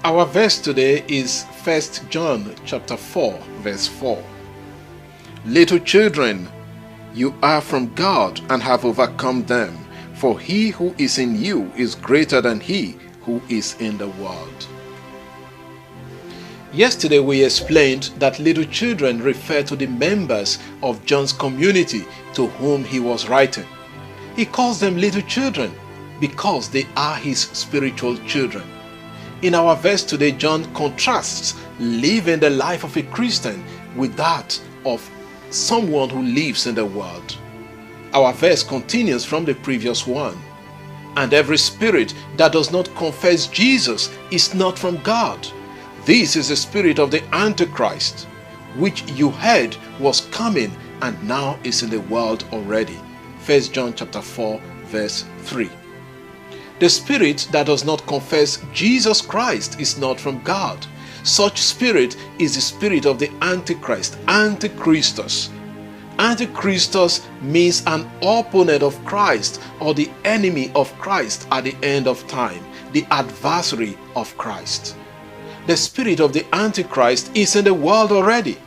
Our verse today is 1 John chapter 4, verse 4. Little children, you are from God and have overcome them, for he who is in you is greater than he who is in the world. Yesterday we explained that little children refer to the members of John's community to whom he was writing. He calls them little children because they are his spiritual children. In our verse today, John contrasts living the life of a Christian with that of someone who lives in the world. Our verse continues from the previous one. And every spirit that does not confess Jesus is not from God. This is the spirit of the Antichrist, which you heard was coming and now is in the world already. 1 John chapter 4, verse 3. The spirit that does not confess Jesus Christ is not from God. Such spirit is the spirit of the Antichrist, Antichristos. Antichristos means an opponent of Christ or the enemy of Christ at the end of time, the adversary of Christ. The spirit of the Antichrist is in the world already.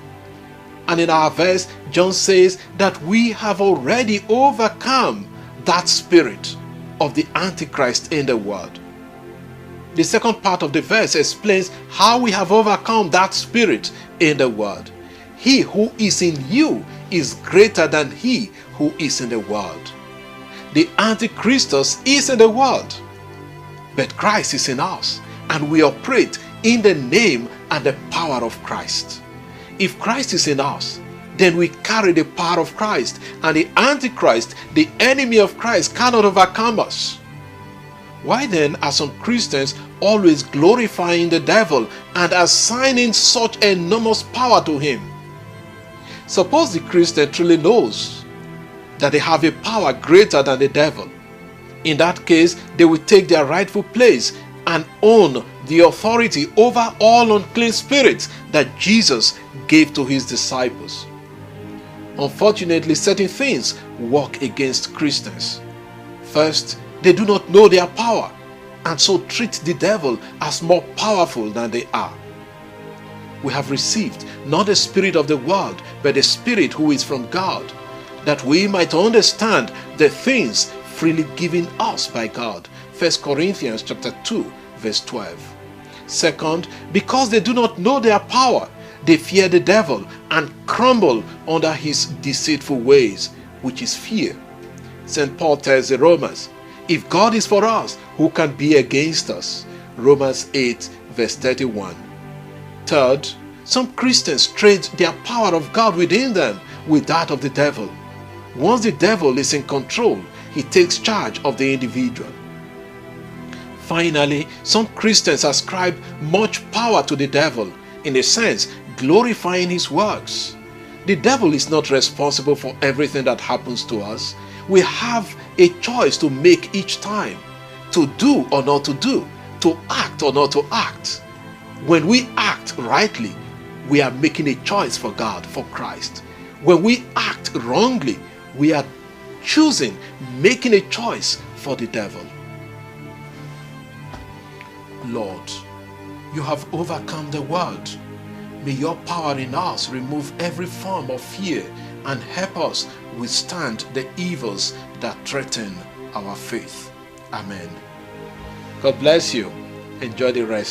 And in our verse, John says that we have already overcome that spirit of the Antichrist in the world. The second part of the verse explains how we have overcome that spirit in the world. He who is in you is greater than he who is in the world. The Antichristos is in the world, but Christ is in us, and we operate in the name and the power of Christ. If Christ is in us, then we carry the power of Christ, and the Antichrist, the enemy of Christ, cannot overcome us. Why then are some Christians always glorifying the devil and assigning such enormous power to him? Suppose the Christian truly knows that they have a power greater than the devil. In that case, they will take their rightful place and own the authority over all unclean spirits that Jesus gave to his disciples. Unfortunately, certain things work against Christians. First, they do not know their power and so treat the devil as more powerful than they are. We have received not the spirit of the world, but the Spirit who is from God, that we might understand the things freely given us by God. 1 Corinthians chapter 2, verse 12. Second, because they do not know their power, they fear the devil and crumble under his deceitful ways, which is fear. St. Paul tells the Romans, if God is for us, who can be against us? Romans 8, verse 31. Third, some Christians trade their power of God within them with that of the devil. Once the devil is in control, he takes charge of the individual. Finally, some Christians ascribe much power to the devil, in a sense, glorifying his works. The devil is not responsible for everything that happens to us. We have a choice to make each time, to do or not to do, to act or not to act. When we act rightly, we are making a choice for God, for Christ. When we act wrongly, we are choosing, making a choice for the devil. Lord, you have overcome the world. May your power in us remove every form of fear and help us withstand the evils that threaten our faith. Amen. God bless you. Enjoy the rest.